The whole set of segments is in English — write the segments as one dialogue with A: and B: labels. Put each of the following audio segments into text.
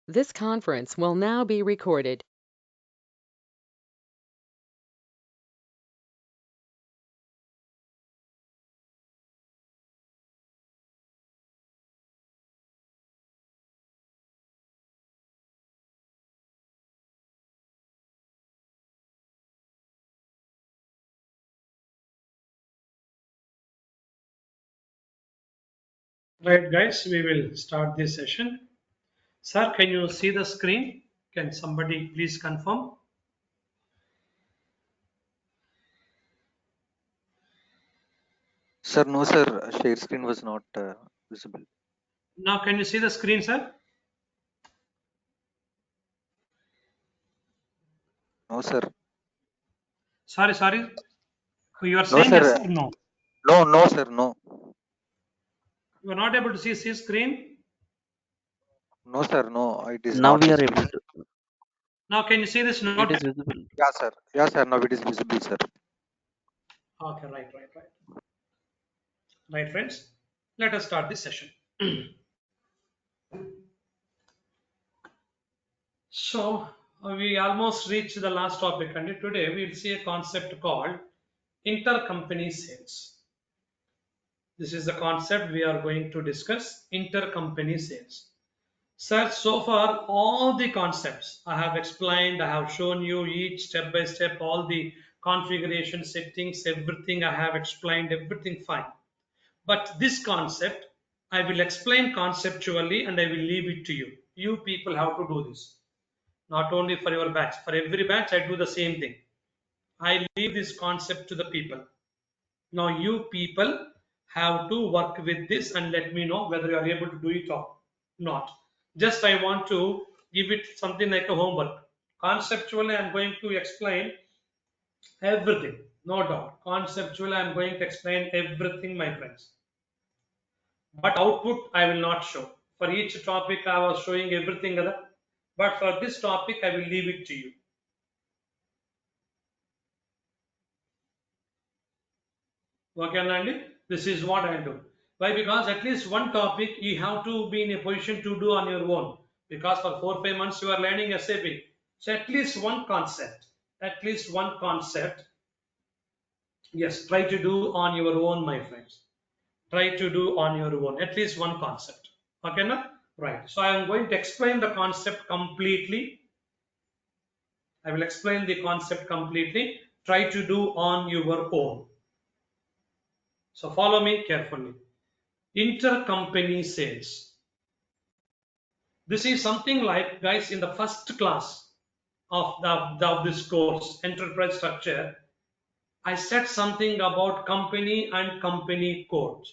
A: This conference will now be recorded.
B: Right, guys, we will start this session. Sir, can you see the screen? Can somebody please confirm?
C: Sir, no, sir. Share screen was not visible.
B: Now, can you see the screen, sir?
C: No, sir.
B: Sorry. You are
C: No,
B: saying yes
C: sir.
B: or no?
C: No, no, sir. No.
B: You are not able to see screen.
C: No, sir. No, it is
D: Now
C: not
D: we are
C: visible,
D: able
C: sir.
D: to.
B: Now, can you see this
D: It
B: note?
D: is visible.
C: Yeah, sir. Yeah, sir. Now it is visible, sir.
B: Okay, right. Right, friends. Let us start this session. So, we almost reached the last topic, and today we will see a concept called intercompany sales. This is the concept we are going to discuss, intercompany sales. Sir, so far all the concepts I have explained, I have shown you each step by step, all the configuration settings, everything I have explained, everything fine. But this concept, I will explain conceptually and I will leave it to you. You people have to do this. Not only for your batch, for every batch, I do the same thing. I leave this concept to the people. Now, you people have to work with this and let me know whether you are able to do it or not. Just I want to give it something like a homework. Conceptually, I'm going to explain everything, no doubt. Conceptually, I'm going to explain everything, my friends. But output, I will not show. For each topic, I was showing everything other. But for this topic, I will leave it to you. Okay, Nandi? This is what I'll do. Why? Because at least one topic you have to be in a position to do on your own. Because for 4 5 months you are learning SAP. So at least one concept. At least one concept. Yes, try to do on your own, my friends. Try to do on your own. At least one concept. Okay, na? Right. So I am going to explain the concept completely. I will explain the concept completely. Try to do on your own. So follow me carefully. Intercompany sales. This is something like, guys, in the first class of this course, enterprise structure, I said something about company and company codes.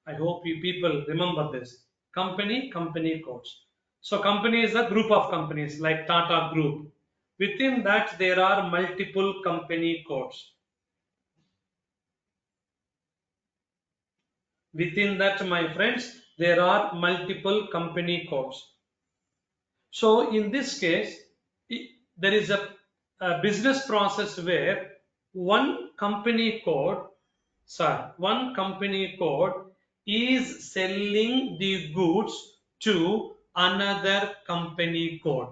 B: I hope you people remember this. Company codes. So company is a group of companies like Tata Group. Within that, there are multiple company codes. Within that, my friends, there are multiple company codes. So in this case, there is a business process where one company code is selling the goods to another company code.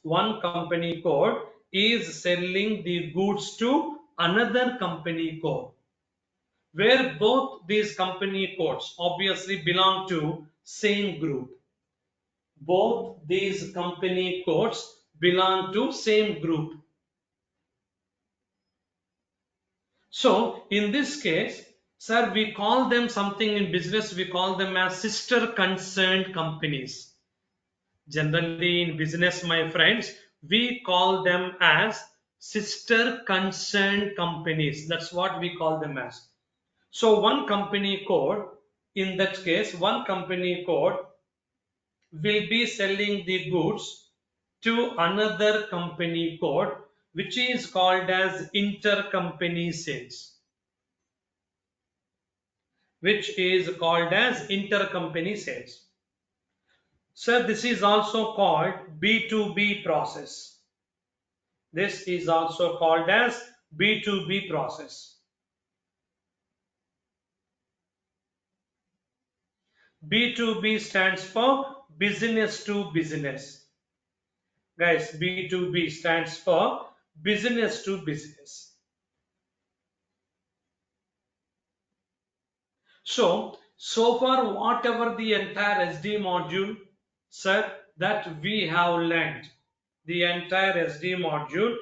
B: One company code is selling the goods to another company code, where both these company codes obviously belong to same group. Both these company codes belong to same group. So in this case, sir, we call them something in business, we call them as sister concerned companies. Generally in business, my friends, we call them as sister concerned companies. That's what we call them as. So one company code, in that case, one company code will be selling the goods to another company code, which is called as intercompany sales. Which is called as intercompany sales. So this is also called B2B process. This is also called as B2B process. B2B stands for business to business. Guys, B2B stands for business to business. So far, whatever the entire SD module, sir, that we have learned, the entire SD module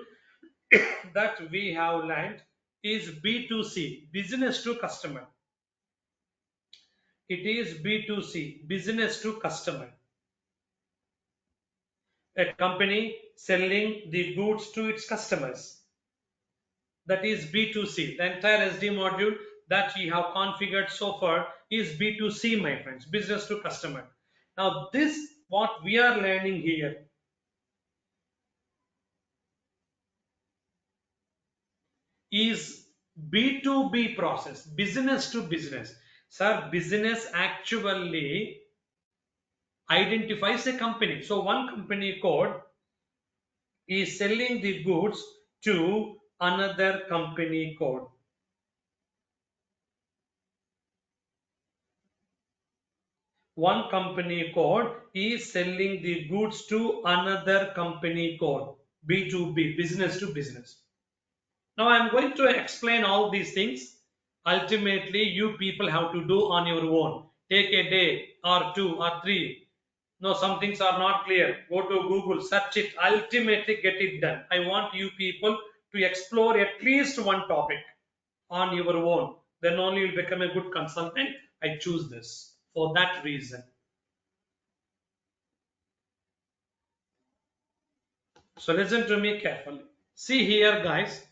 B: that we have learned is B2C, business to customer. It is B2C, business to customer. A company selling the goods to its customers. That is B2C. The entire SD module that we have configured so far is B2C, my friends, business to customer. Now, this what we are learning here is B2B process, business to business. Sir, business actually identifies a company. So one company code is selling the goods to another company code. One company code is selling the goods to another company code. B2B, business to business. Now I am going to explain all these things. Ultimately, you people have to do on your own. Take a day or 2 or 3. No, some things are not clear. Go to Google, search it, ultimately get it done. I want you people to explore at least one topic on your own. Then only you'll become a good consultant. I choose this for that reason. So listen to me carefully. See here, guys.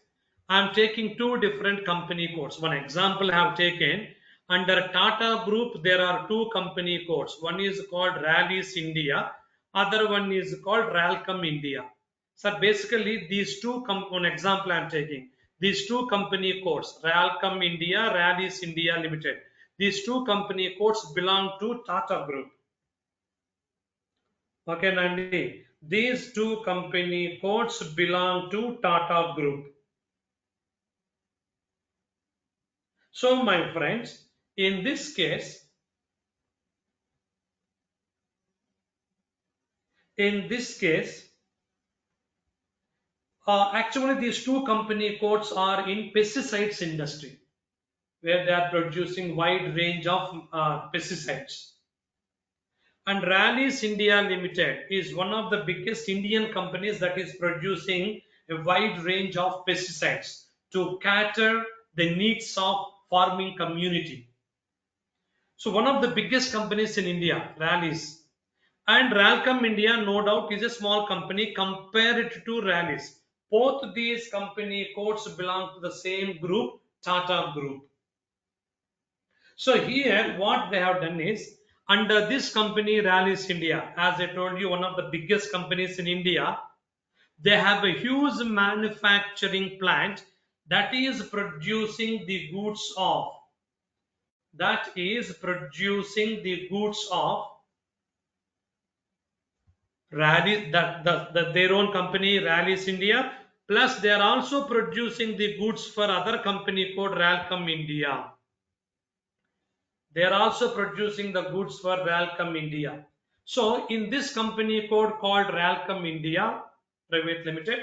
B: I'm taking two different company codes. One example I have taken. Under Tata Group, there are two company codes. One is called Rallis India. Other one is called Ralcom India. So basically, these two, one example I'm taking. These two company codes, Ralcom India, Rallis India Limited. These two company codes belong to Tata Group. Okay, Nandi. These two company codes belong to Tata Group. So, my friends, in this case, actually these two company codes are in pesticides industry, where they are producing wide range of pesticides. And Rallis India Limited is one of the biggest Indian companies that is producing a wide range of pesticides to cater the needs of farming community. So one of the biggest companies in India, Rallis, and Ralcom India, no doubt, is a small company compared to Rallis. Both these company codes belong to the same group, Tata Group. So here, what they have done is, under this company, Rallis India, as I told you, one of the biggest companies in India, they have a huge manufacturing plant that is producing the goods of Rallis, their own company, Rallis India, plus they are also producing the goods for other company called Ralcom India. They are also producing the goods for Ralcom India. So in this company code called Ralcom India Private Limited,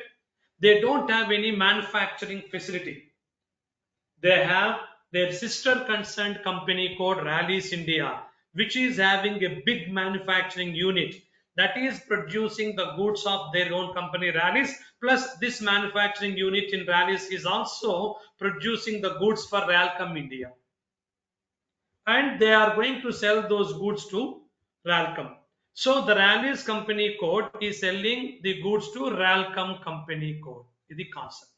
B: they don't have any manufacturing facility. They have their sister concerned company called Rallis India, which is having a big manufacturing unit that is producing the goods of their own company Rallis. Plus, this manufacturing unit in Rallis is also producing the goods for Ralcom India. And they are going to sell those goods to Ralcom. So the Rallis company code is selling the goods to Ralcom company code. Is the concept.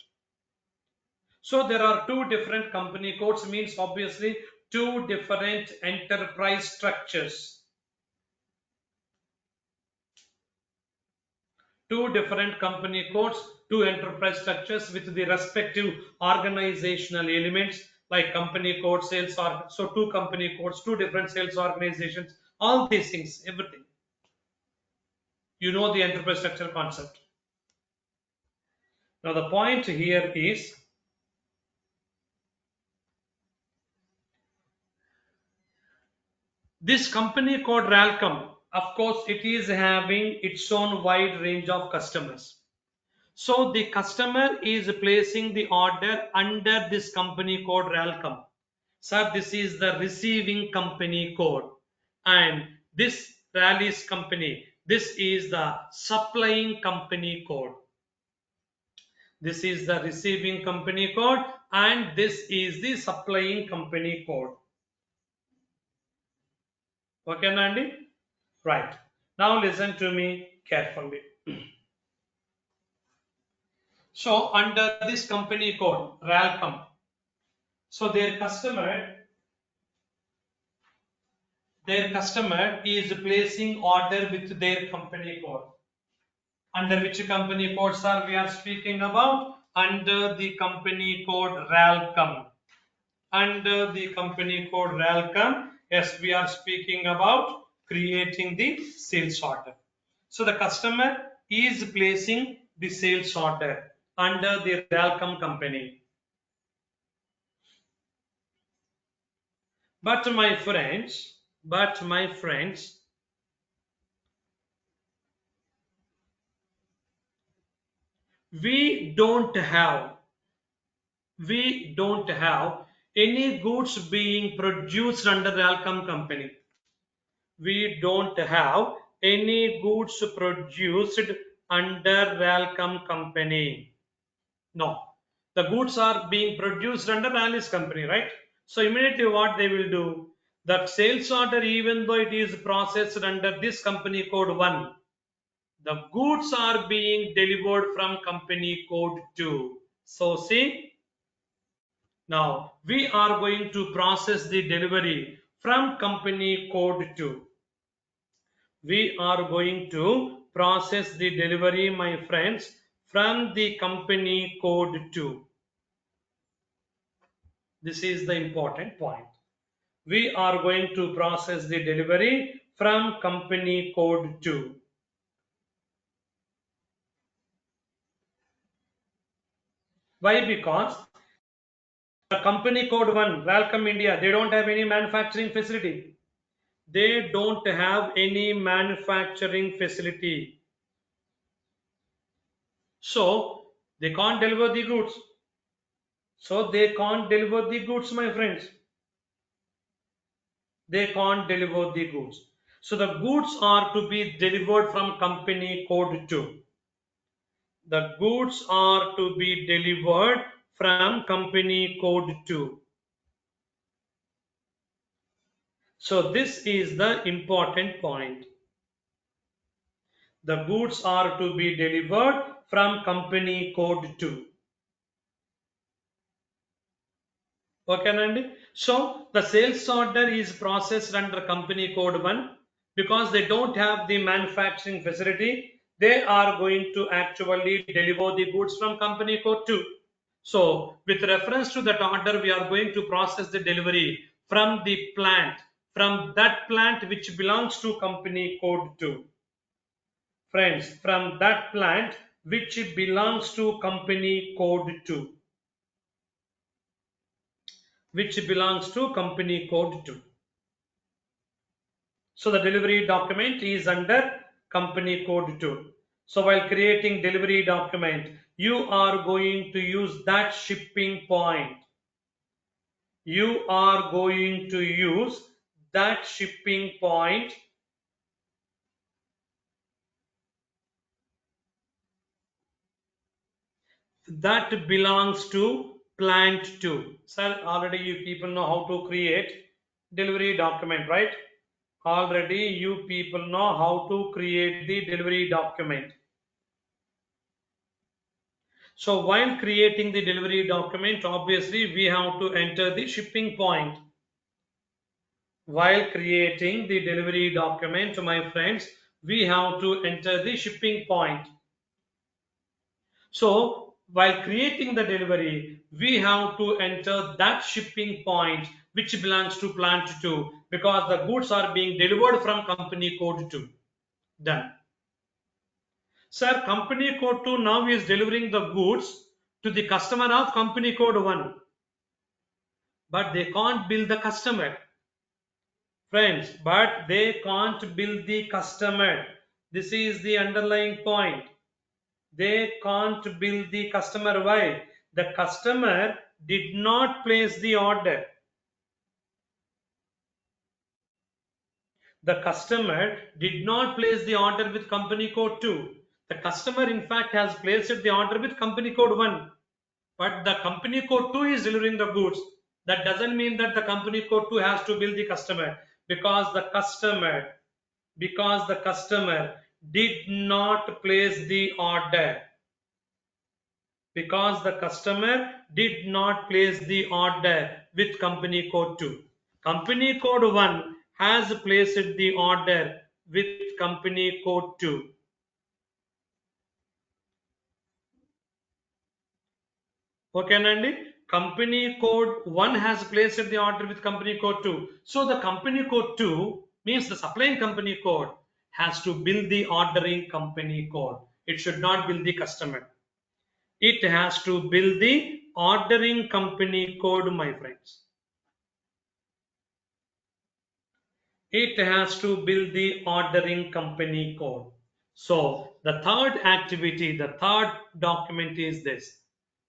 B: So there are two different company codes, means obviously two different enterprise structures. Two different company codes, two enterprise structures with the respective organizational elements like company code, sales or so two company codes, two different sales organizations, all these things, everything. You know the enterprise structure concept. Now the point here is this company called Ralcom of course, it is having its own wide range of customers. So the customer is placing the order under this company code RALCOM. Sir, this is the receiving company code, and this Rally's company, this is the supplying company code. This is the receiving company code, and this is the supplying company code. Okay, Nandi? Right. Now listen to me carefully. So under this company code, RALCOM, so their customer is placing order with their company code. Under which company code, sir, we are speaking about? Under the company code RALCOM. Under the company code RALCOM, yes, we are speaking about creating the sales order. So the customer is placing the sales order under the RALCOM company. But my friends, we don't have any goods being produced under RALCOM company. We don't have any goods produced under RALCOM company. No, the goods are being produced under Rally's company, right? So immediately what they will do, that sales order, even though it is processed under this company code 1, the goods are being delivered from company code 2. So see, now we are going to process the delivery from company code 2. We are going to process the delivery, my friends, from the company code 2. This is the important point. We are going to process the delivery from company code 2. Why? Because the company code 1, RALCOM India, they don't have any manufacturing facility. They don't have any manufacturing facility. So they can't deliver the goods. So they can't deliver the goods, my friends. They can't deliver the goods. So the goods are to be delivered from company code 2. The goods are to be delivered from company code 2. So this is the important point. The goods are to be delivered from company code 2. Okay, Nandi? So the sales order is processed under company code 1 because they don't have the manufacturing facility. They are going to actually deliver the goods from company code 2. So with reference to that order, we are going to process the delivery from the plant, from that plant which belongs to company code 2. Friends, from that plant which belongs to company code 2. Which belongs to company code 2. So the delivery document is under company code 2. So while creating delivery document, you are going to use that shipping point. You are going to use that shipping point that belongs to plant 2. Sir, already you people know how to create delivery document, right? Already you people know how to create the delivery document. So while creating the delivery document, obviously we have to enter the shipping point. While creating the delivery document, my friends, we have to enter the shipping point. So while creating the delivery, we have to enter that shipping point which belongs to plant 2 because the goods are being delivered from company code 2. Done. Sir, company code 2 now is delivering the goods to the customer of company code 1. But they can't bill the customer. Friends, but they can't bill the customer. This is the underlying point. They can't bill the customer. Why? The customer did not place the order. The customer did not place the order with company code 2. The customer in fact has placed the order with company code 1. But the company code 2 is delivering the goods. That doesn't mean that the company code 2 has to bill the customer, because the customer did not place the order. Because the customer did not place the order with company code 2. Company code 1 has placed the order with company code 2. Okay, Nandi? Company code 1 has placed the order with company code 2. So the company code 2 means the supplying company code has to bill the ordering company code. It should not bill the customer. It has to bill the ordering company code, my friends. It has to bill the ordering company code. So the third activity, the third document is this,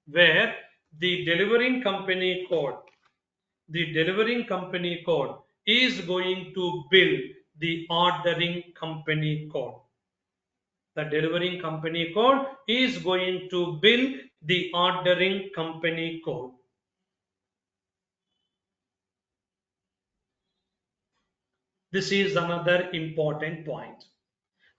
B: where the delivering company code is going to bill the ordering company code. The delivering company code is going to bill the ordering company code. This is another important point.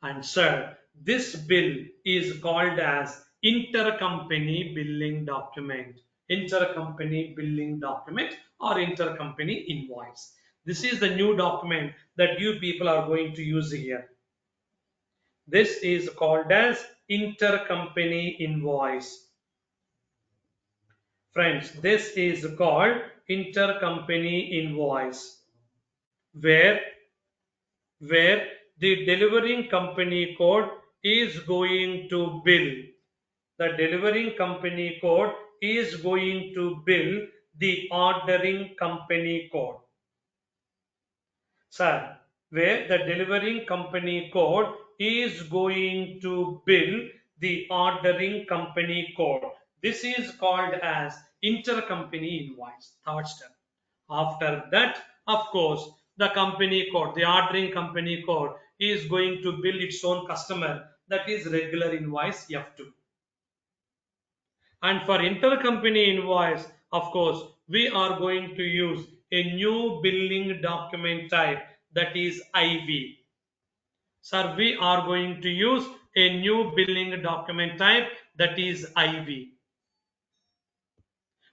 B: And sir, this bill is called as intercompany billing document. Intercompany billing document or intercompany invoice. This is the new document that you people are going to use here. This is called as intercompany invoice. Friends, this is called intercompany invoice, where the delivering company code is going to bill. The delivering company code is going to bill the ordering company code. Sir, where the delivering company code is going to bill the ordering company code. This is called as intercompany invoice. Third step. After that, of course, the company code, the ordering company code is going to bill its own customer, that is regular invoice F2. And for intercompany invoice, of course, we are going to use a new billing document type, that is IV. Sir, we are going to use a new billing document type, that is IV.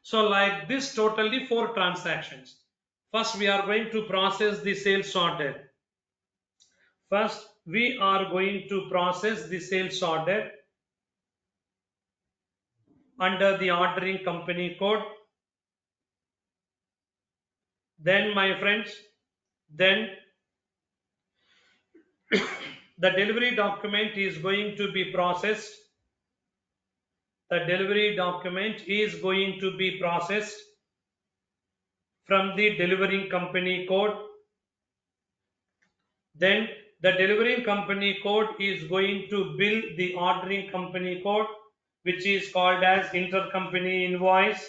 B: So like this, totally 4 transactions. First, we are going to process the sales order. First, we are going to process the sales order under the ordering company code. Then, my friends, then the delivery document is going to be processed. The delivery document is going to be processed from the delivering company code. Then the delivering company code is going to bill the ordering company code, which is called as intercompany invoice.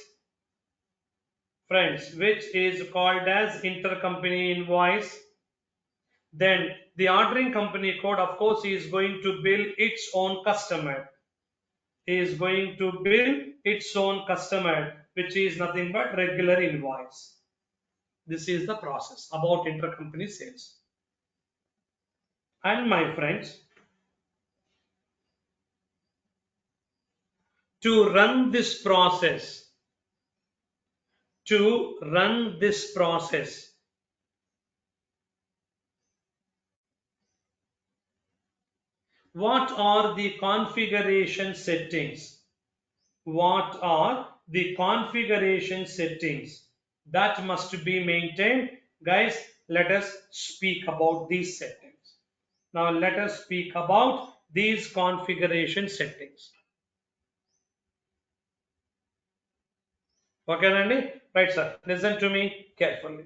B: Friends, which is called as intercompany invoice. Then the ordering company code, of course, is going to bill its own customer. Is going to bill its own customer, which is nothing but regular invoice. This is the process about intercompany sales. And my friends, to run this process, what are the configuration settings? What are the configuration settings that must be maintained? Guys, let us speak about these settings. Now let us speak about these configuration settings. Okay, Nandi? Right, sir. Listen to me carefully.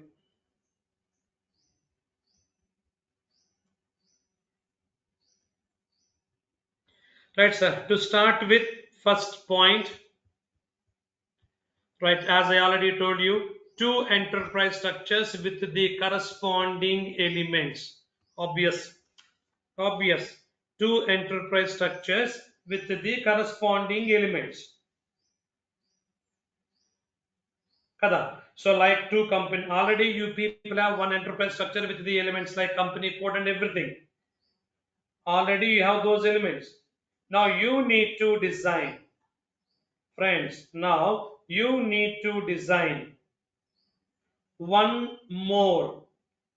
B: Right, sir. To start with, first point, right, as I already told you, two enterprise structures with the corresponding elements. Obvious, obvious. Two enterprise structures with the corresponding elements. Kada. So like two company, already you people have one enterprise structure with the elements like company code and everything. Already you have those elements. Now you need to design, friends. Now you need to design one more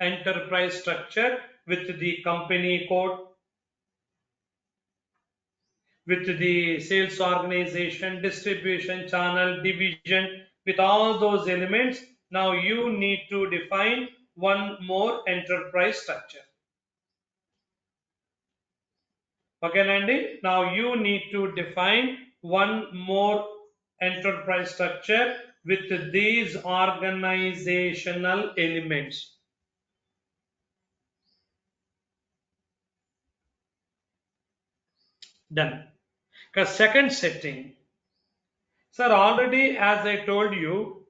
B: enterprise structure with the company code, with the sales organization, distribution channel, division, with all those elements. Now you need to define one more enterprise structure. Okay, Nandi. Now you need to define one more enterprise structure with these organizational elements. Done. Because second setting, sir, already as I told you,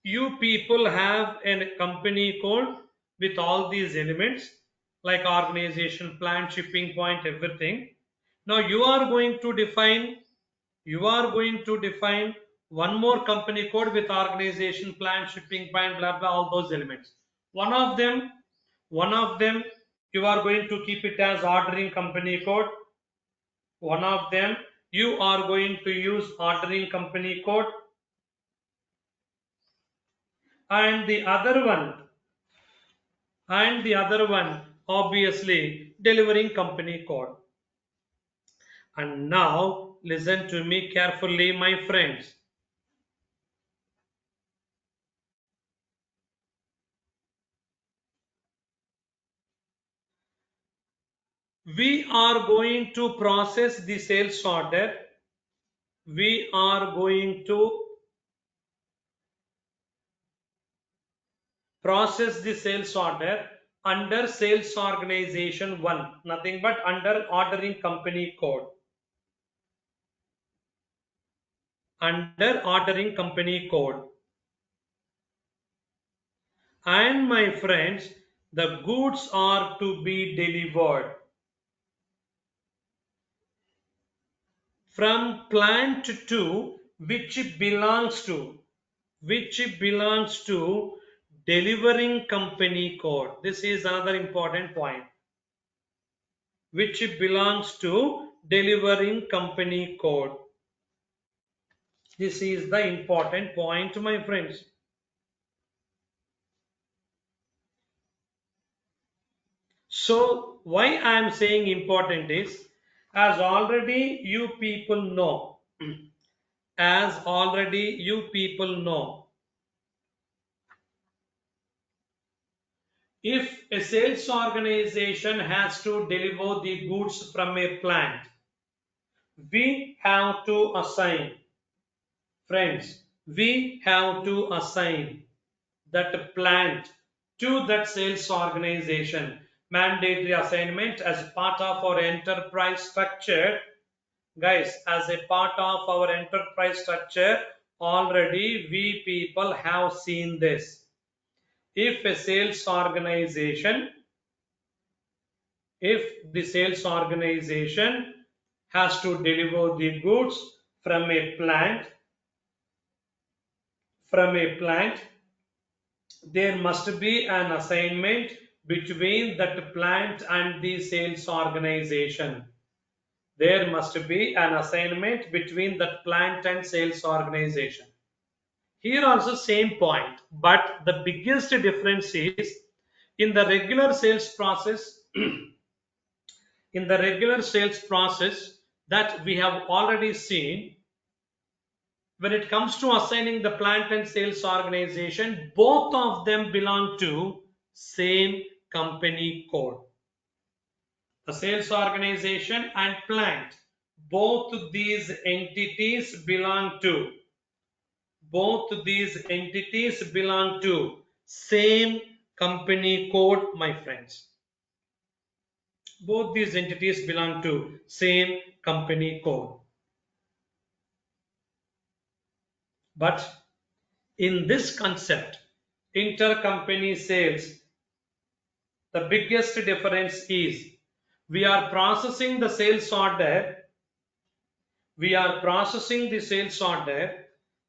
B: you people have a company code with all these elements like organization, plant, shipping point, everything. Now you are going to define one more company code with organization, plant, shipping point, blah blah, all those elements. One of them you are going to keep it as ordering company code. One of them you are going to use ordering company code, and the other one obviously delivering company code. And now listen to me carefully, my friends. We are going to process the sales order. We are going to process the sales order under sales organization 1, nothing but under ordering company code. Under ordering company code. And my friends, the goods are to be delivered from plant to which belongs to delivering company code. This is another important point. Which belongs to delivering company code. This is the important point, my friends. So why I am saying important is, as already you people know, as already you people know, if a sales organization has to deliver the goods from a plant, we have to assign, friends, we have to assign that plant to that sales organization. Mandatory assignment as part of our enterprise structure. Guys, as a part of our enterprise structure, already we people have seen this. If a sales organization, if the sales organization has to deliver the goods from a plant, there must be an assignment between that plant and the sales organization. There must be an assignment between that plant and sales organization. Here also same point, but the biggest difference is in the regular sales process, in the regular sales process that we have already seen, when it comes to assigning the plant and sales organization, both of them belong to same company code. The sales organization and plant, both these entities belong to same company code, my friends. Both these entities belong to same company code. But in this concept, intercompany sales, the biggest difference is we are processing the sales order. We are processing the sales order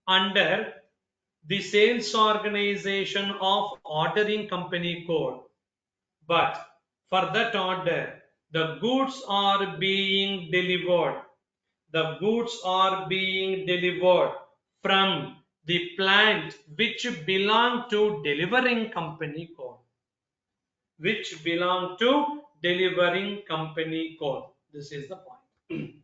B: under the sales organization of ordering company code. But for that order, the goods are being delivered. The goods are being delivered from the plant which belong to delivering company code. Which belong to delivering company code. This is the point.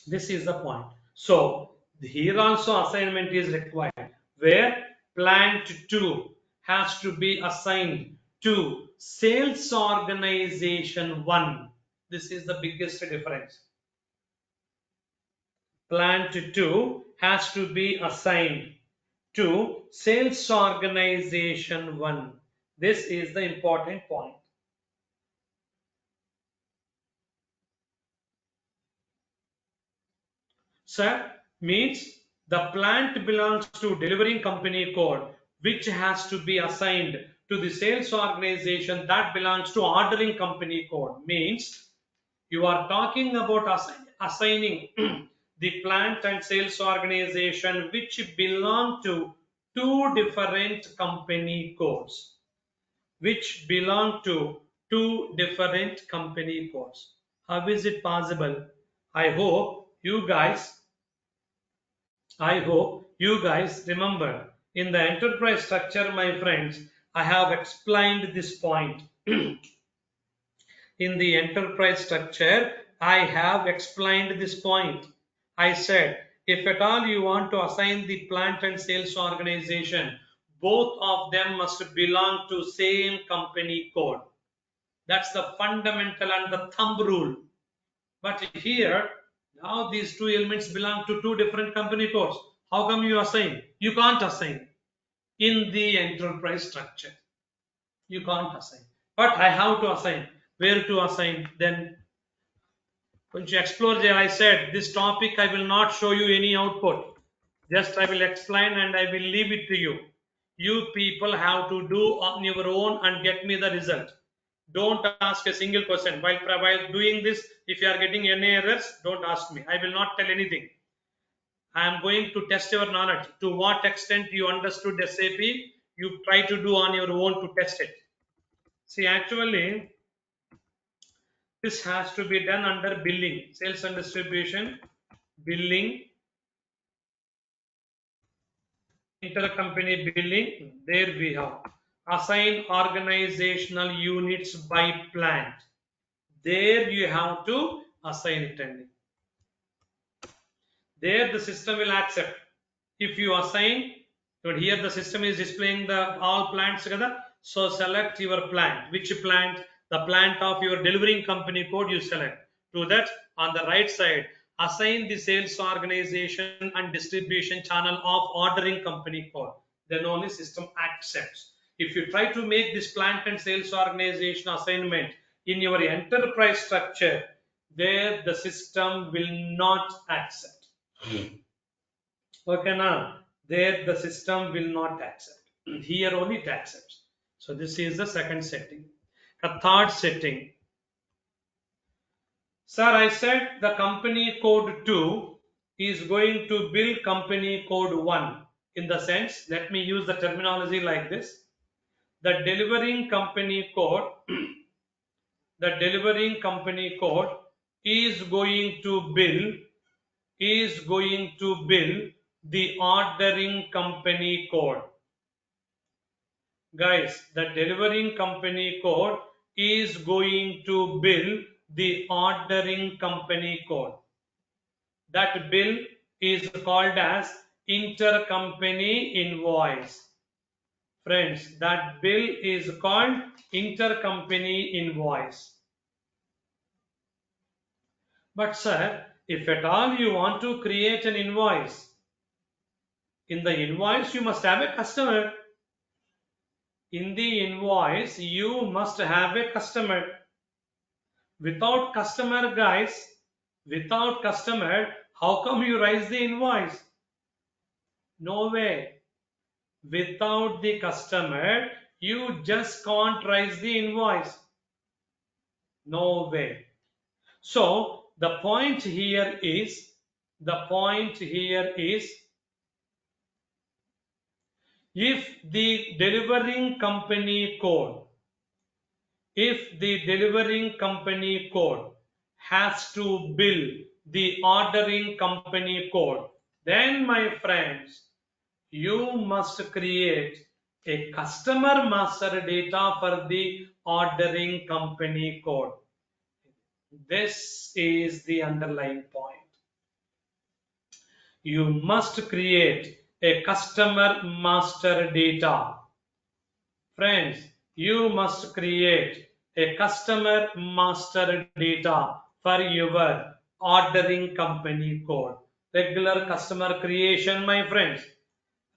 B: This is the point. So here also assignment is required where plant 2 has to be assigned to sales organization 1. This is the biggest difference. Plant 2 has to be assigned to sales organization 1. This is the important point. Sir, means the plant belongs to delivering company code which has to be assigned to the sales organization that belongs to ordering company code. Means you are talking about assigning the plant and sales organization which belong to two different company codes. Which belong to two different company codes. How is it possible? I hope you guys remember in the enterprise structure, my friends, I have explained this point. In the enterprise structure, I have explained this point. I said, if at all you want to assign the plant and sales organization, both of them must belong to same company code. That's the fundamental and the thumb rule. But here, now these two elements belong to two different company codes. How come you assign? You can't assign in the enterprise structure. You can't assign. But I have to assign. Where to assign? Then when you explore there, I said this topic I will not show you any output. Just I will explain and I will leave it to you. You people have to do on your own and get me the result. Don't ask a single question. While doing this, if you are getting any errors, don't ask me. I will not tell anything. I am going to test your knowledge. To what extent you understood SAP, you try to do on your own to test it. See, actually, this has to be done under billing, sales and distribution, billing, intercompany billing. There we have assign organizational units by plant. There you have to assign it. There the system will accept. If you assign, but here the system is displaying the all plants together. So select your plant. Which plant? The plant of your delivering company code you select. To that, on the right side, assign the sales organization and distribution channel of ordering company code. Then only system accepts. If you try to make this plant and sales organization assignment in your enterprise structure, there the system will not accept. Okay, now there the system will not accept. Here only it accepts. So this is the second setting. A third setting. Sir, I said the company code 2 is going to bill company code 1. In the sense, let me use the terminology like this. The delivering company code, the delivering company code is going to bill the ordering company code. Guys, the delivering company code is going to bill the ordering company code. That bill is called as intercompany invoice. Friends, that bill is called intercompany invoice. But sir, if at all you want to create an invoice, in the invoice you must have a customer. In the invoice you must have a customer. Without customer, guys, without customer, how come you raise the invoice? No way. Without the customer, you just can't raise the invoice. No way. So the point here is, if the delivering company code, has to bill the ordering company code, then my friends, you must create a customer master data for the ordering company code. This is the underlying point. You must create a customer master data. Friends, you must create a customer master data for your ordering company code. Regular customer creation, my friends.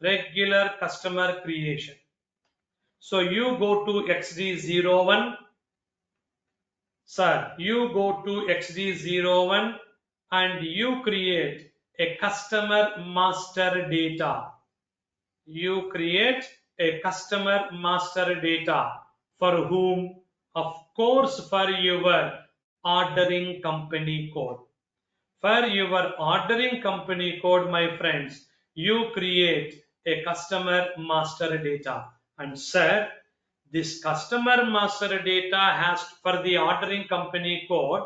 B: Regular customer creation. So you go to XD01. Sir, you go to XD01 and you create a customer master data. You create a customer master data for whom? Of course, for your ordering company code. For your ordering company code, my friends, you create a customer master data. And sir, this customer master data has, for the ordering company code,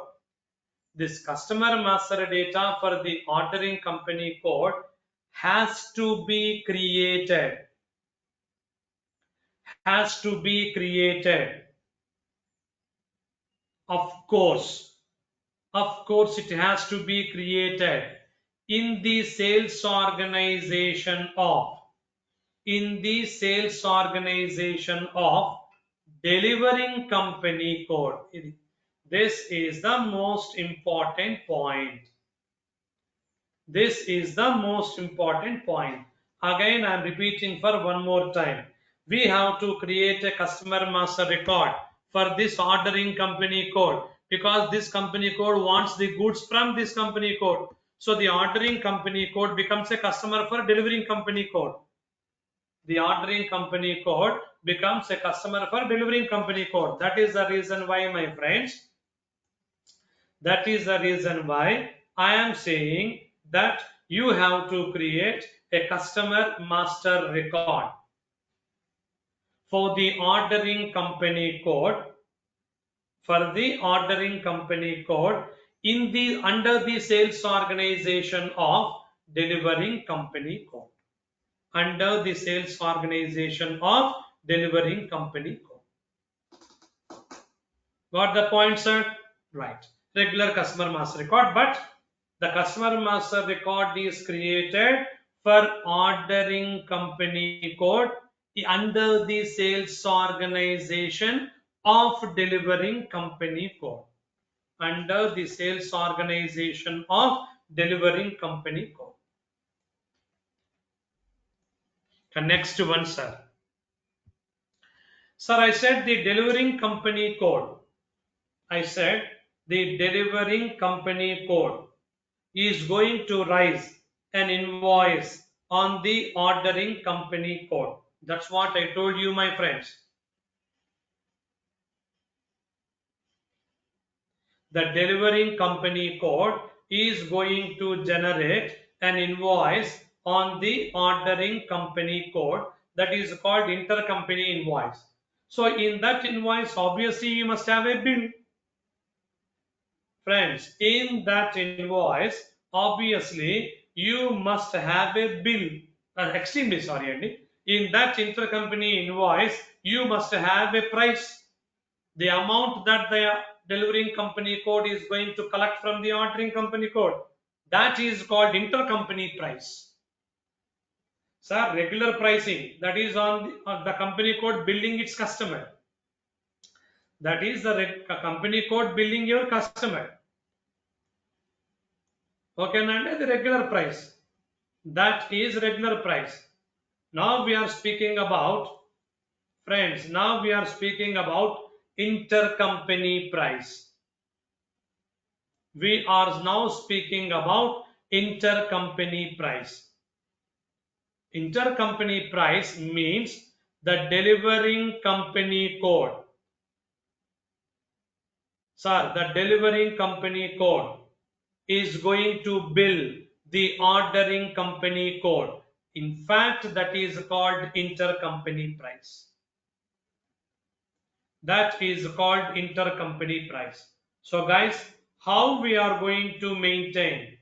B: this customer master data for the ordering company code has to be created. Of course, it has to be created in the sales organization of delivering company code. This is the most important point. Again, I am repeating for one more time. We have to create a customer master record for this ordering company code, because this company code wants the goods from this company code. So the ordering company code becomes a customer for delivering company code. The ordering company code becomes a customer for delivering company code. That is the reason why, my friends, that is the reason why I am saying that you have to create a customer master record for the ordering company code, in the under the sales organization of delivering company code. Under the sales organization of delivering company code. Got the point, sir? Right. Regular customer master record, but the customer master record is created for ordering company code under the sales organization of delivering company code. Under the sales organization of delivering company code. The next one, sir. Sir, I said the delivering company code. The delivering company code is going to raise an invoice on the ordering company code. That's what I told you, my friends. The delivering company code is going to generate an invoice on the ordering company code, that is called intercompany invoice. So in that invoice, obviously you must have a bill. Friends, in that invoice, obviously you must have a bill. Extremely sorry, Andy. In that intercompany invoice, you must have a price. The amount that the delivering company code is going to collect from the ordering company code, that is called intercompany price. Sir, regular pricing, that is on the company code billing its customer. That is the company code billing your customer. Okay, and the regular price, that is regular price. Now we are speaking about, friends, intercompany price. We are now speaking about intercompany price. Intercompany price means the delivering company code. Sir, the delivering company code is going to bill the ordering company code. In fact, that is called intercompany price. That is called intercompany price. So guys, how we are going to maintain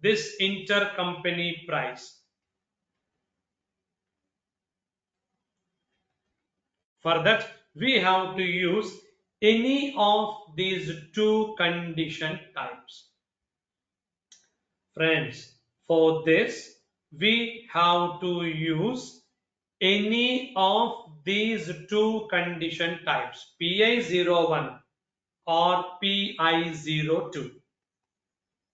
B: this intercompany price? For that, we have to use any of these two condition types. Friends, for this, we have to use any of these two condition types, PI01 or PI02.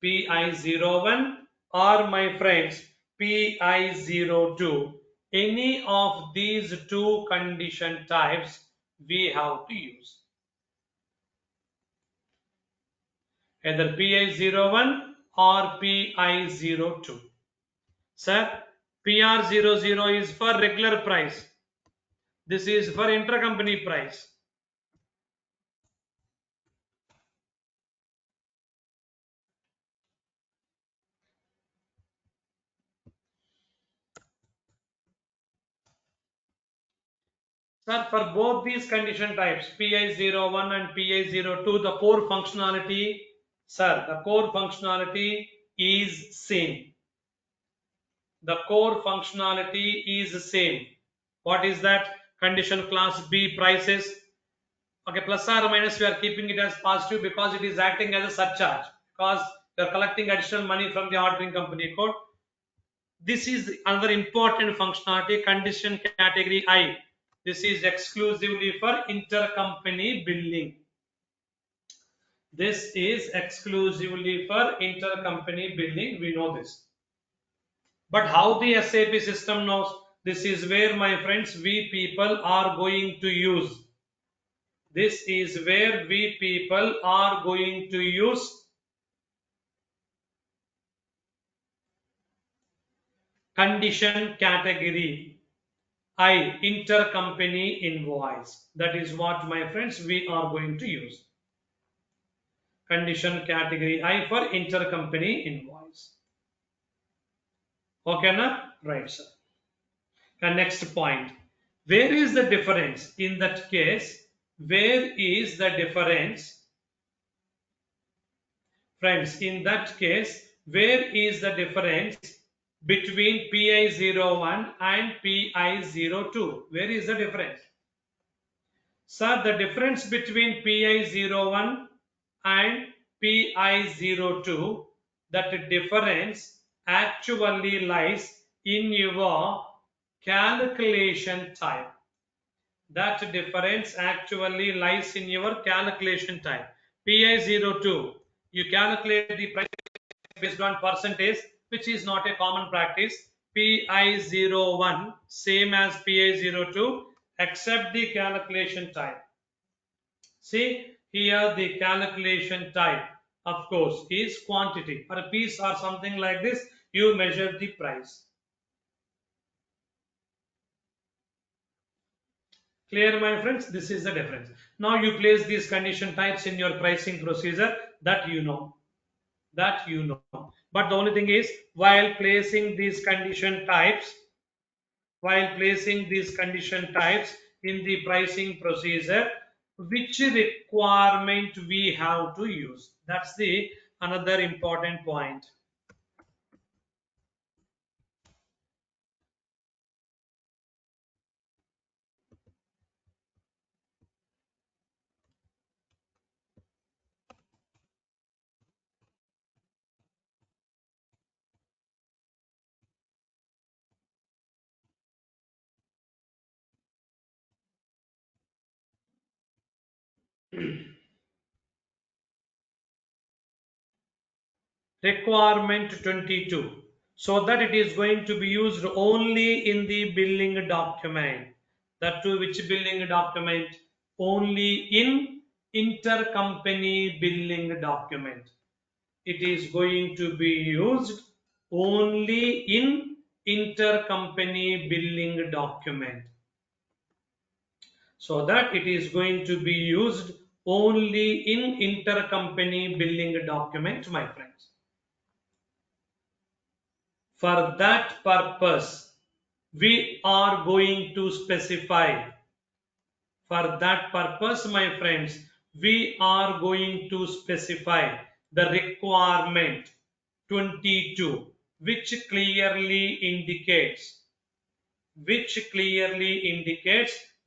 B: PI01 or, my friends, PI02. Any of these two condition types we have to use. Either PI01 or PI02. Sir, PR00 is for regular price. This is for intercompany price. Sir, for both these condition types, PI01 and PI02, the core functionality, sir, the core functionality is same. The core functionality is same. What is that? Condition class B prices. Okay, plus or minus, we are keeping it as positive because it is acting as a surcharge, because you are collecting additional money from the ordering company code. This is another important functionality, condition category I. This is exclusively for intercompany billing. This is exclusively for intercompany billing. We know this. But how the SAP system knows? This is where, my friends, we people are going to use. This is where we people are going to use condition category I, intercompany invoice. That is what, my friends, we are going to use. Condition category I for intercompany invoice. Okay, na? Right, sir. And next point. Where is the difference? In that case, where is the difference? Friends, in that case, where is the difference between PI01 and PI02? Where is the difference? Sir, the difference between PI01 and PI02, that difference actually lies in your calculation type. That difference actually lies in your calculation type. PI02, you calculate the price based on percentage, which is not a common practice. PI01, same as PI02, except the calculation type. See, here the calculation type, of course, is quantity. For a piece or something like this, you measure the price. Clear, my friends? This is the difference. Now you place these condition types in your pricing procedure, that you know. That you know. But the only thing is, while placing these condition types in the pricing procedure, which requirement we have to use? That's the another important point. Requirement 22, so that it is going to be used only in the billing document. That too, which billing document? only in intercompany billing document. It is going to be used only in intercompany billing document. So that it is going to be used only in intercompany billing document, my friends. For that purpose, we are going to specify. For that purpose, my friends, we are going to specify the requirement 22, which clearly indicates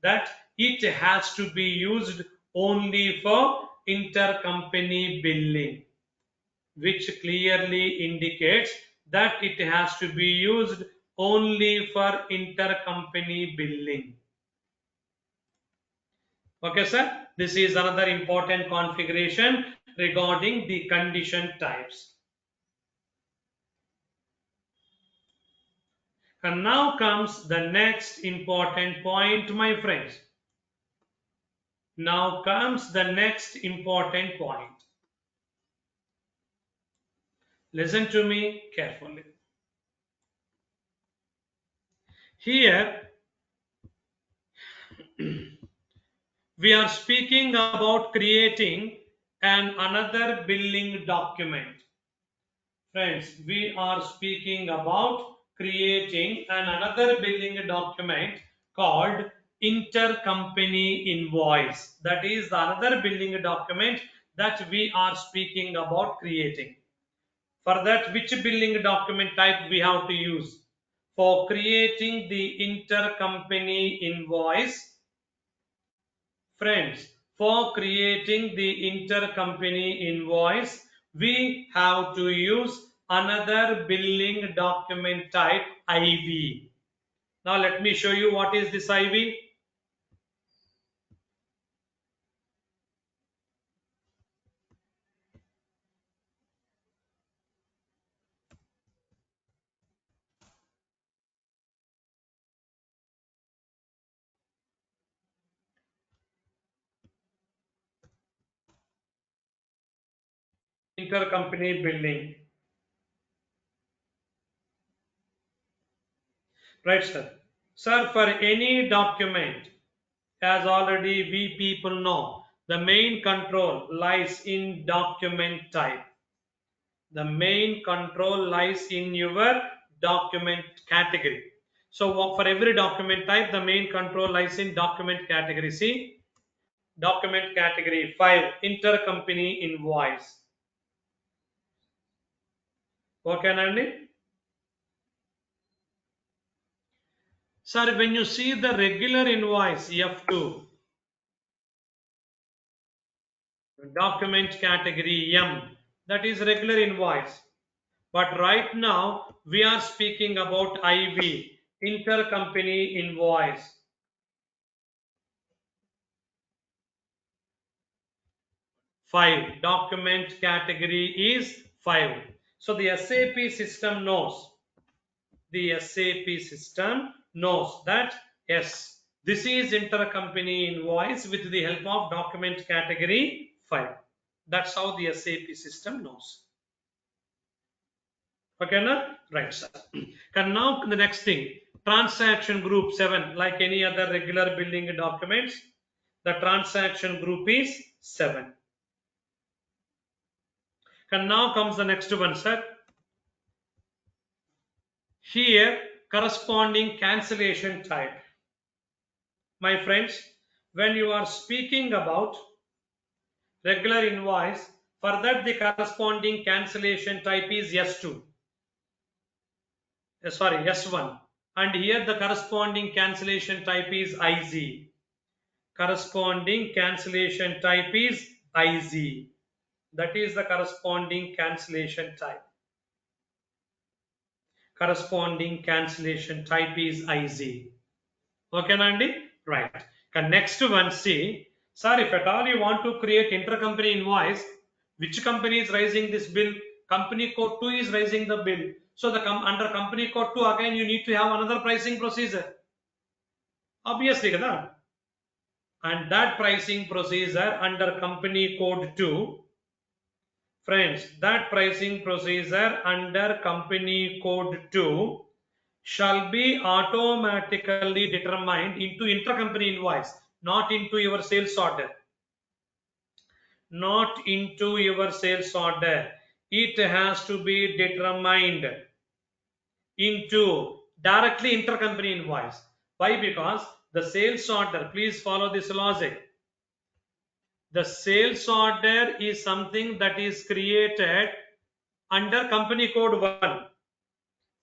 B: that it has to be used only for intercompany billing, which clearly indicates that it has to be used only for intercompany billing. Okay, sir. This is another important configuration regarding the condition types. And now comes the next important point, my friends. Now comes the next important point. Listen to me carefully. Here, we are speaking about creating another billing document. Friends, we are speaking about creating another billing document called intercompany invoice. That is the another billing document that we are speaking about creating. For that, which billing document type we have to use? For creating the intercompany invoice, friends, for creating the intercompany invoice, we have to use another billing document type, IV. Now let me show you what is this IV. Intercompany billing. Right, sir. Sir, for any document, as already we people know, the main control lies in document type. The main control lies in your document category. So for every document type, the main control lies in document category. See, document category 5, intercompany invoice. Okay, Nandi? Sir, when you see the regular invoice F2, document category M, that is regular invoice. But right now we are speaking about IV, intercompany invoice. Five, document category is 5. So the SAP system knows. The SAP system knows that yes, this is intercompany invoice with the help of document category 5. That's how the SAP system knows. Okay, na? Right, sir. And now the next thing, transaction group 7, like any other regular billing documents, the transaction group is 7. And now comes the next one, sir. Here, corresponding cancellation type. My friends, when you are speaking about regular invoice, for that the corresponding cancellation type is S2. Sorry, S1. And here the corresponding cancellation type is IZ. Corresponding cancellation type is IZ. That is the corresponding cancellation type. Corresponding cancellation type is IZ. Okay, Nandi? Right. Next one, see. Sir, if at all you want to create intercompany invoice, which company is raising this bill? Company code 2 is raising the bill. So the under company code 2, again you need to have another pricing procedure. Obviously, kada? and that pricing procedure under company code 2, friends, that pricing procedure under company code 2 shall be automatically determined into intercompany invoice, not into your sales order. Not into your sales order. It has to be determined into directly intercompany invoice. Why? Because the sales order, please follow this logic. The sales order is something that is created under company code 1.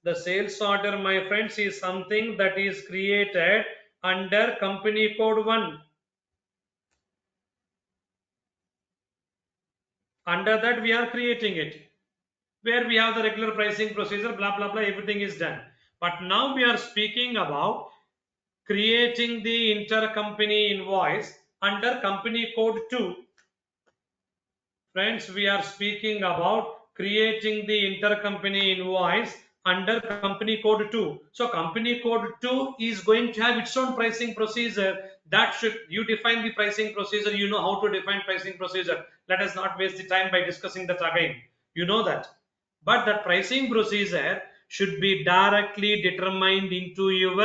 B: The sales order, my friends, is something that is created under company code 1. Under that we are creating it, where we have the regular pricing procedure, blah blah blah, everything is done. But now we are speaking about creating the intercompany invoice under company code 2. Friends, we are speaking about creating the intercompany invoice under company code 2. So company code 2 is going to have its own pricing procedure. That should, you define the pricing procedure, you know how to define pricing procedure. Let us not waste the time by discussing that again. You know that. But that pricing procedure should be directly determined into your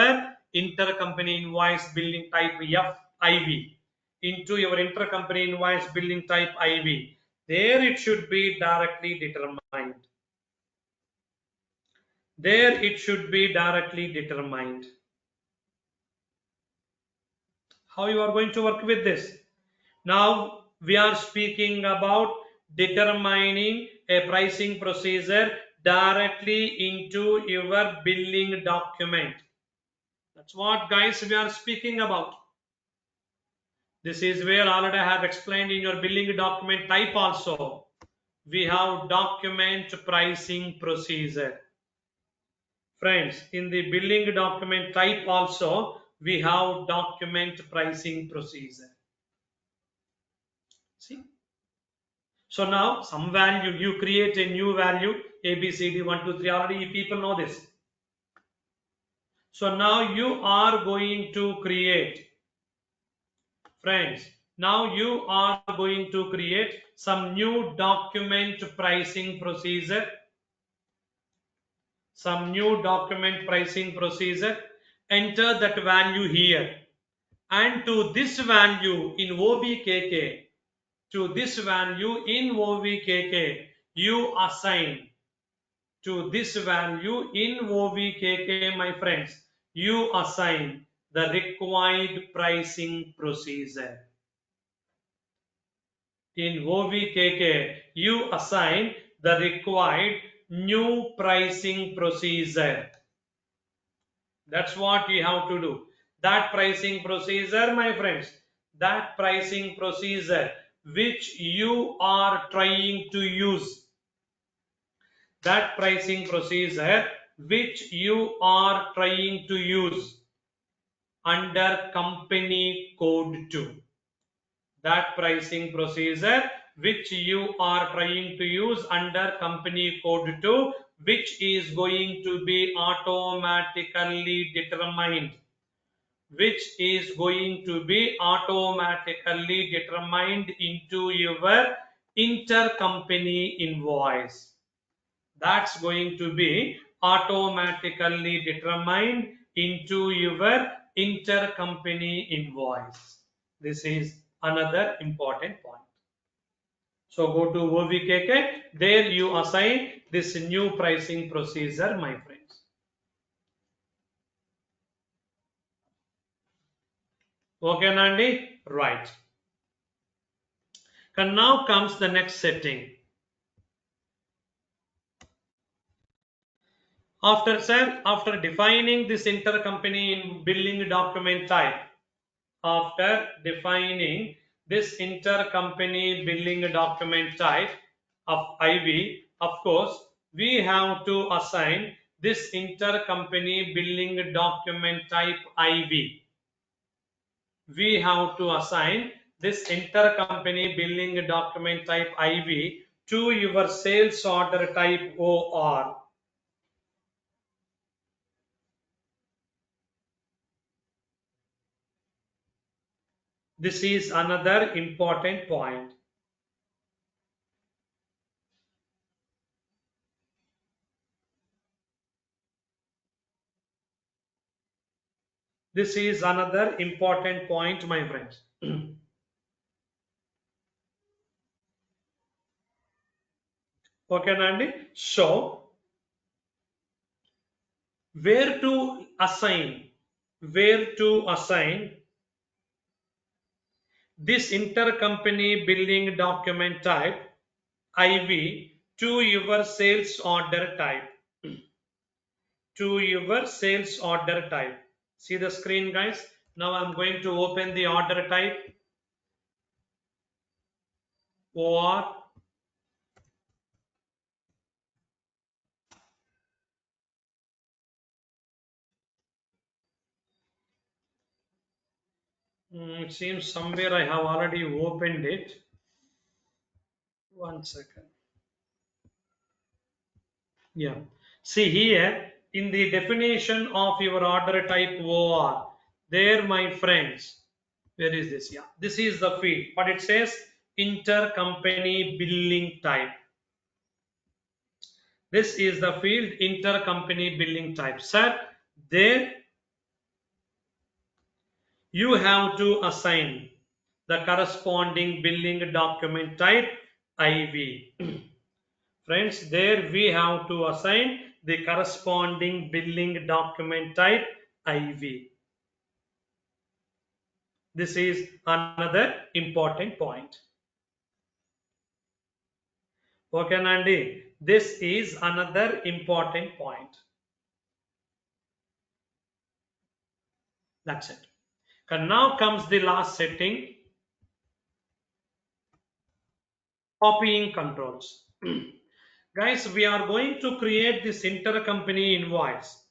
B: intercompany invoice billing type FIV. Into your intercompany invoice billing type IV. There it should be directly determined. There it should be directly determined. How you are going to work with this? Now we are speaking about determining a pricing procedure directly into your billing document. That's what, guys, we are speaking about. This is where already I have explained in your billing document type also. We have document pricing procedure. Friends, in the billing document type also, we have document pricing procedure. See? So now some value, you create a new value, A, B, C, D, 1, 2, 3, already people know this. So now you are going to create, friends, now you are going to create some new document pricing procedure. Some new document pricing procedure. Enter that value here. And to this value in OVKK, to this value in OVKK, you assign, to this value in OVKK, my friends, you assign the required pricing procedure. In OVKK, you assign the required new pricing procedure. That's what you have to do. That pricing procedure, my friends, that pricing procedure which you are trying to use, that pricing procedure which you are trying to use under company code 2, that pricing procedure which you are trying to use under company code 2, which is going to be automatically determined, which is going to be automatically determined into your intercompany invoice. That's going to be automatically determined into your intercompany invoice. This is another important point. So go to OVKK, there you assign this new pricing procedure, my friends. Okay, Nandi? Right. And now comes the next setting. After defining this intercompany billing document type, after defining this intercompany billing document type of IV, of course, we have to assign this intercompany billing document type IV. We have to assign this intercompany billing document type IV to your sales order type OR. This is another important point. This is another important point, my friends. Okay, Nandi. So, where to assign? Where to assign this intercompany billing document type IV to your sales order type? To your sales order type. See the screen, guys. Now I'm going to open the order type. OR. It seems somewhere I have already opened it. One second. Yeah. See here in the definition of your order type OR, there, my friends, where is this? Yeah, this is the field, but it says intercompany billing type. This is the field intercompany billing type. Sir, there you have to assign the corresponding billing document type IV. Friends, there we have to assign the corresponding billing document type IV. This is another important point. Okay, Nandi, this is another important point. That's it. And now comes the last setting, copying controls. Guys, we are going to create this intercompany invoice.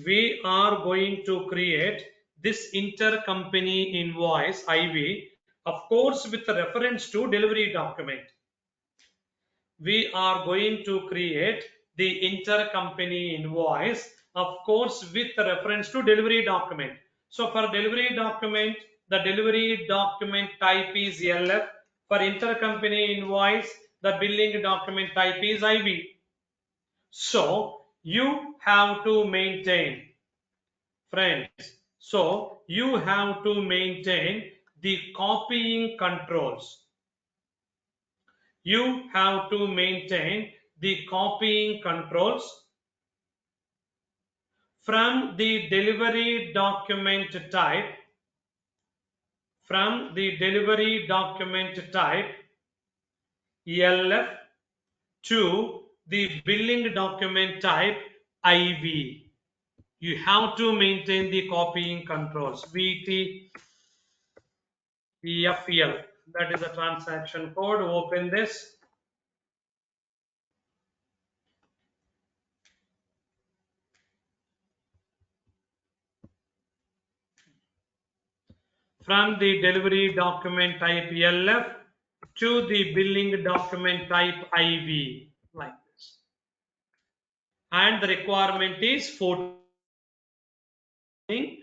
B: We are going to create this intercompany invoice IV, of course, with reference to delivery document. We are going to create the intercompany invoice, of course, with reference to delivery document. So for delivery document, the delivery document type is LF. For intercompany invoice, the billing document type is IV. So you have to maintain, friends, so you have to maintain the copying controls. You have to maintain the copying controls from the delivery document type, from the delivery document type LF to the billing document type IV. You have to maintain the copying controls. VT EFL, that is a transaction code. Open this. From the delivery document type LF to the billing document type IV, like this. And the requirement is 14. The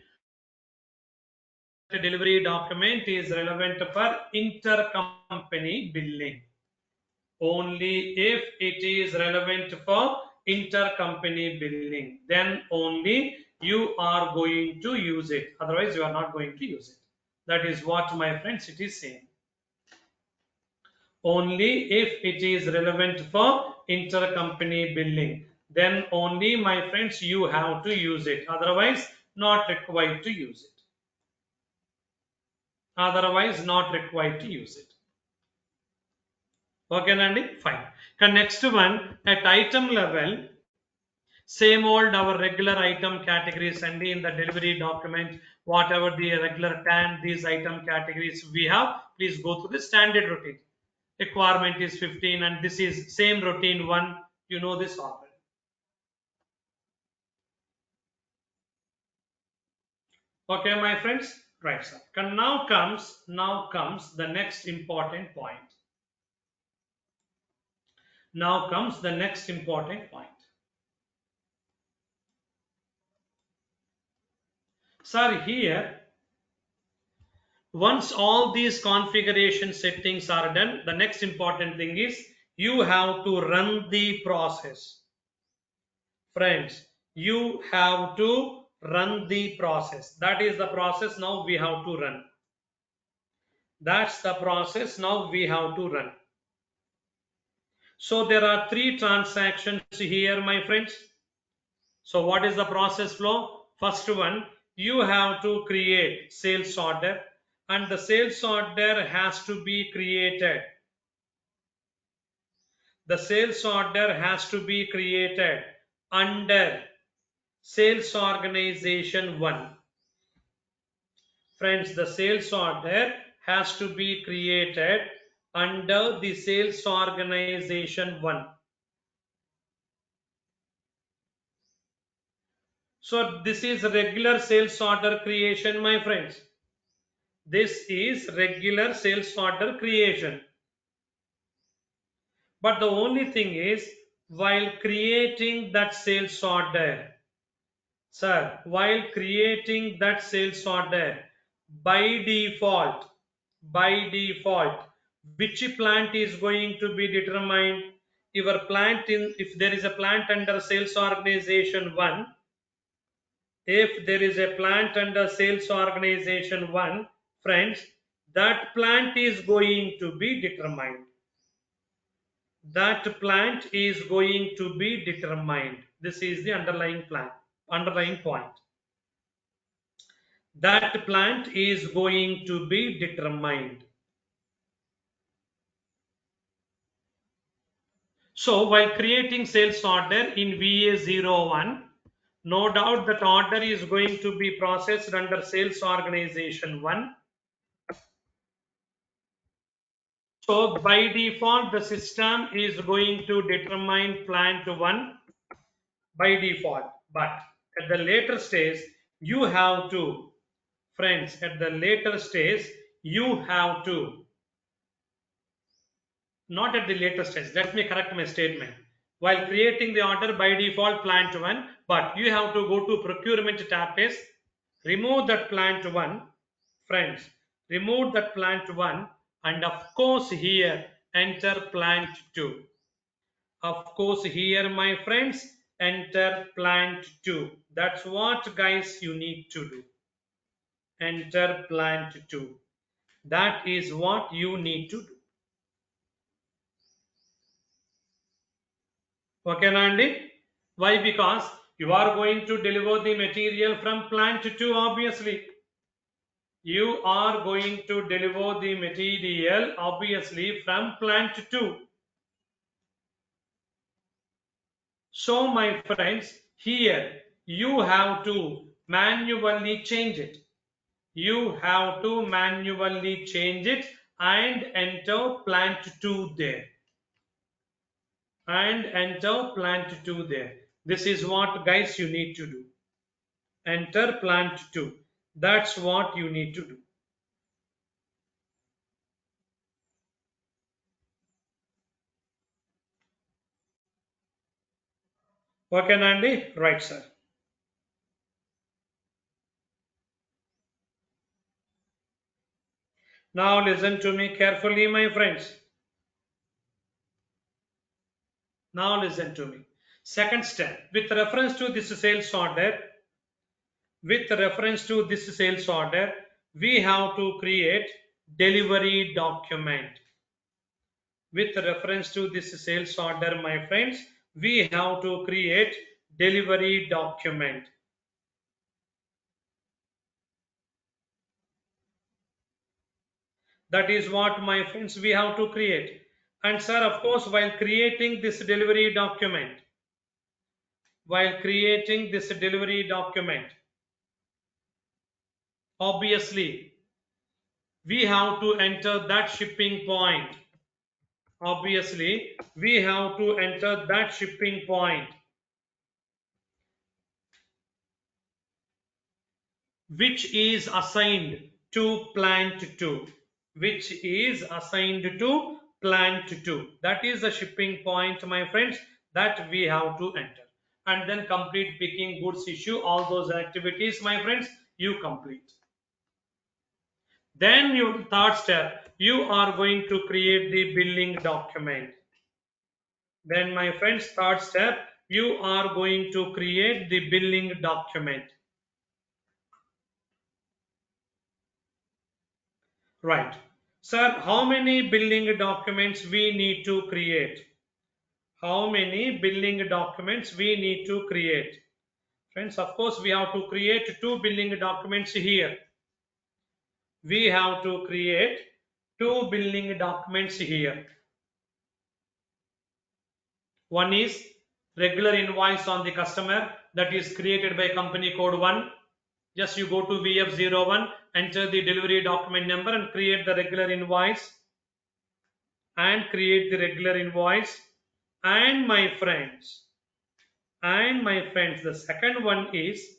B: delivery document is relevant for intercompany billing. Only if it is relevant for intercompany billing, then only you are going to use it. Otherwise, you are not going to use it. That is what, my friends, it is saying. Only if it is relevant for intercompany billing, then only, my friends, you have to use it. Otherwise, not required to use it. Otherwise, not required to use it. Okay, Nandi? Fine. The next one, at item level, same old our regular item categories, and in the delivery document, whatever the regular TAN, these item categories we have, please go through the standard routine. Requirement is 15, and this is same routine one. You know this already. Okay, my friends. Right, sir. And now comes the next important point. Now comes the next important point. Sir, here Once all these configuration settings are done, the next important thing is you have to run the process. Friends, you have to run the process. That is the process now we have to run. That's the process now we have to run. So there are three transactions here, my friends. So what is the process flow? First one, you have to create sales order, and the sales order has to be created. The sales order has to be created under sales organization 1. Friends, the sales order has to be created under the sales organization 1. So this is regular sales order creation, my friends. This is regular sales order creation. But the only thing is, while creating that sales order, sir, while creating that sales order, by default, which plant is going to be determined? Your plant if there is a plant under sales organization 1, if there is a plant under sales organization 1, friends, that plant is going to be determined. That plant is going to be determined. This is the underlying point. That plant is going to be determined. So while creating sales order in VA01, no doubt that order is going to be processed under sales organization 1. So by default, the system is going to determine plant 1 by default. But at the later stage, you have to, friends, at the later stage, you have to, not at the later stage, let me correct my statement. While creating the order by default plant 1, but you have to go to procurement tab is, remove that plant 1, friends, remove that plant 1, and of course here enter plant 2. Of course here, my friends, enter plant 2. That's what, guys, you need to do. Enter plant 2. That is what you need to do. Okay, Nandi? Why? Because you are going to deliver the material from plant 2, obviously. You are going to deliver the material, obviously, from plant 2. So, my friends, here you have to manually change it. You have to manually change it and enter plant 2 there. And enter plant 2 there. This is what, guys, you need to do. Enter plant 2. That's what you need to do. Okay, Nandi? Right, sir. Now listen to me carefully, my friends. Now listen to me. Second step, with reference to this sales order, we have to create delivery document. With reference to this sales order, my friends, we have to create delivery document. That is what, my friends, we have to create. And sir, of course, while creating this delivery document, obviously, we have to enter that shipping point. Obviously, we have to enter that shipping point, which is assigned to plant 2. Which is assigned to plant 2. That is the shipping point, my friends, that we have to enter. And then complete picking, goods issue, all those activities, my friends, you complete. Then your third step, you are going to create the billing document. Then my friends, third step, you are going to create the billing document. Right. Sir, how many billing documents we need to create? How many billing documents we need to create? Friends, of course, we have to create 2 billing documents here. We have to create 2 billing documents here. One is regular invoice on the customer, that is created by company code 1. Just you go to VF01, enter the delivery document number and create the regular invoice. And create the regular invoice. And my friends, the second one is,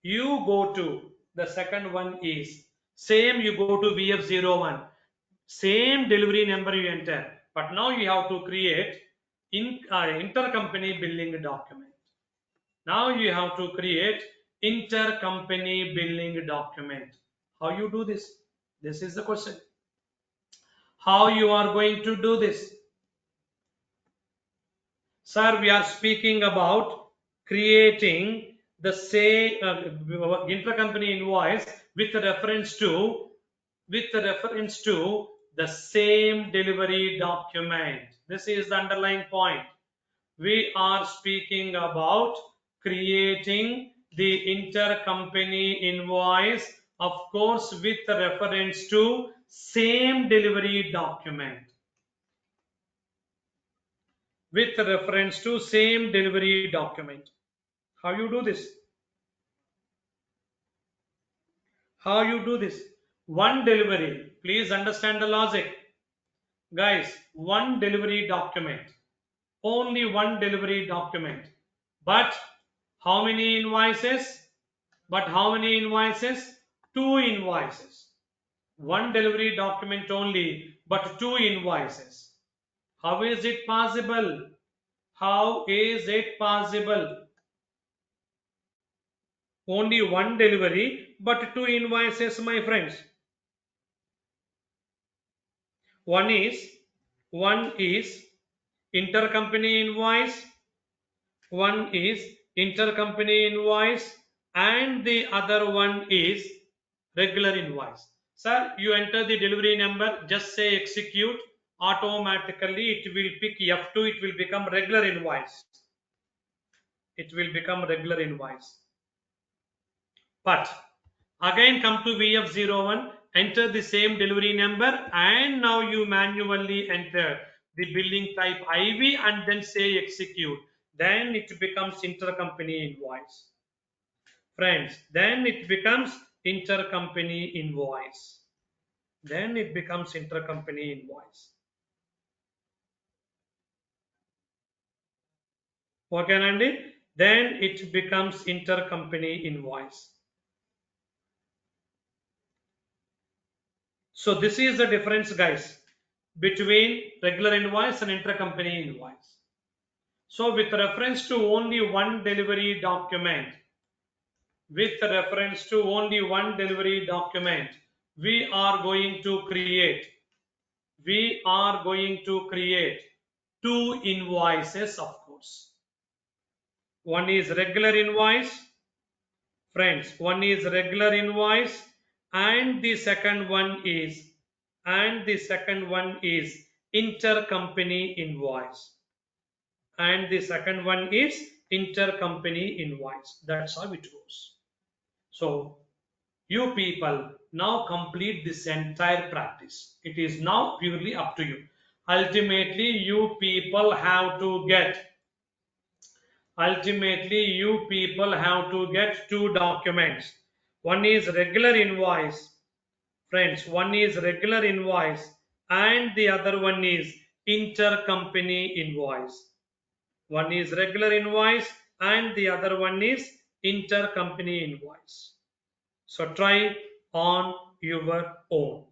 B: you go to, the second one is, same you go to VF01, same delivery number you enter, but now you have to create intercompany billing document. Now you have to create intercompany billing document. How you do this? This is the question. How you are going to do this? Sir, we are speaking about creating the same intercompany invoice with reference to the same delivery document. This is the underlying point. We are speaking about creating the intercompany invoice, of course, with reference to same delivery document. With reference to same delivery document. How you do this? How you do this? One delivery. Please understand the logic. Guys, one delivery document. Only one delivery document. But how many invoices? Two invoices. One delivery document only, but two invoices. How is it possible? How is it possible? Only one delivery, but two invoices, my friends. One is intercompany invoice. One is intercompany invoice, and the other one is regular invoice. Sir, you enter the delivery number, just say execute. Automatically, it will pick F2. It will become regular invoice. It will become regular invoice. But again come to VF01, enter the same delivery number, and now you manually enter the billing type IV and then say execute. Then it becomes intercompany invoice. Friends, then it becomes intercompany invoice. Then it becomes intercompany invoice. Okay, Nandi? Then it becomes intercompany invoice. So this is the difference, guys, between regular invoice and intercompany invoice. So with reference to only one delivery document, we are going to create two invoices, of course. One is regular invoice, friends, one is regular invoice, and the second one is intercompany invoice. And the second one is intercompany invoice. That's how it goes. So you people now complete this entire practice. It is now purely up to you. Ultimately, you people have to get two documents. One is regular invoice, friends. One is regular invoice, and the other one is intercompany invoice. One is regular invoice and the other one is intercompany invoice. So try on your own.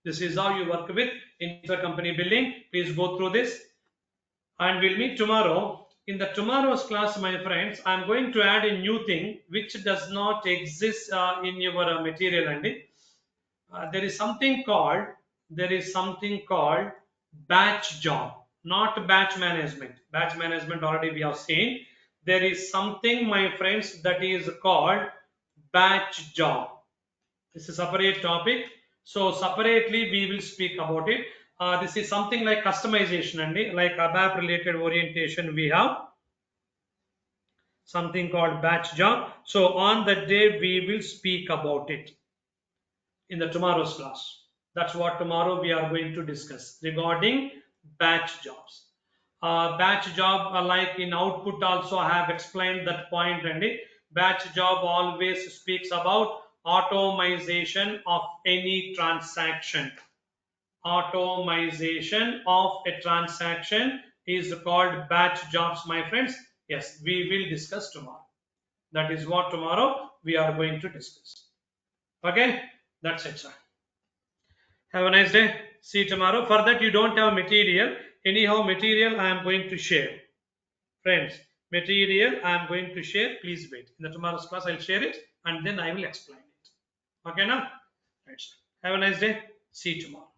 B: This is how you work with intercompany billing. Please go through this, and we'll meet tomorrow In the tomorrow's class, my friends, I'm going to add a new thing which does not exist in your material. And there is something called batch job, not batch management. Batch management already we have seen. There is something, my friends, that is called batch job. This is a separate topic. So separately we will speak about it. This is something like customization and like ABAP related orientation. We have something called batch job. So on that day we will speak about it in the tomorrow's class. That's what tomorrow we are going to discuss regarding batch jobs. Batch job, like in output also I have explained that point, and batch job always speaks about automation of any transaction. Automation of a transaction is called batch jobs, my friends. Yes, we will discuss tomorrow. That is what tomorrow we are going to discuss. Okay, that's it, sir. Have a nice day. See you tomorrow. For that, you don't have material. Anyhow, material I am going to share. Friends, material I am going to share. Please wait. In the tomorrow's class, I'll share it and then I will explain it. Okay, now? Right. Have a nice day. See you tomorrow.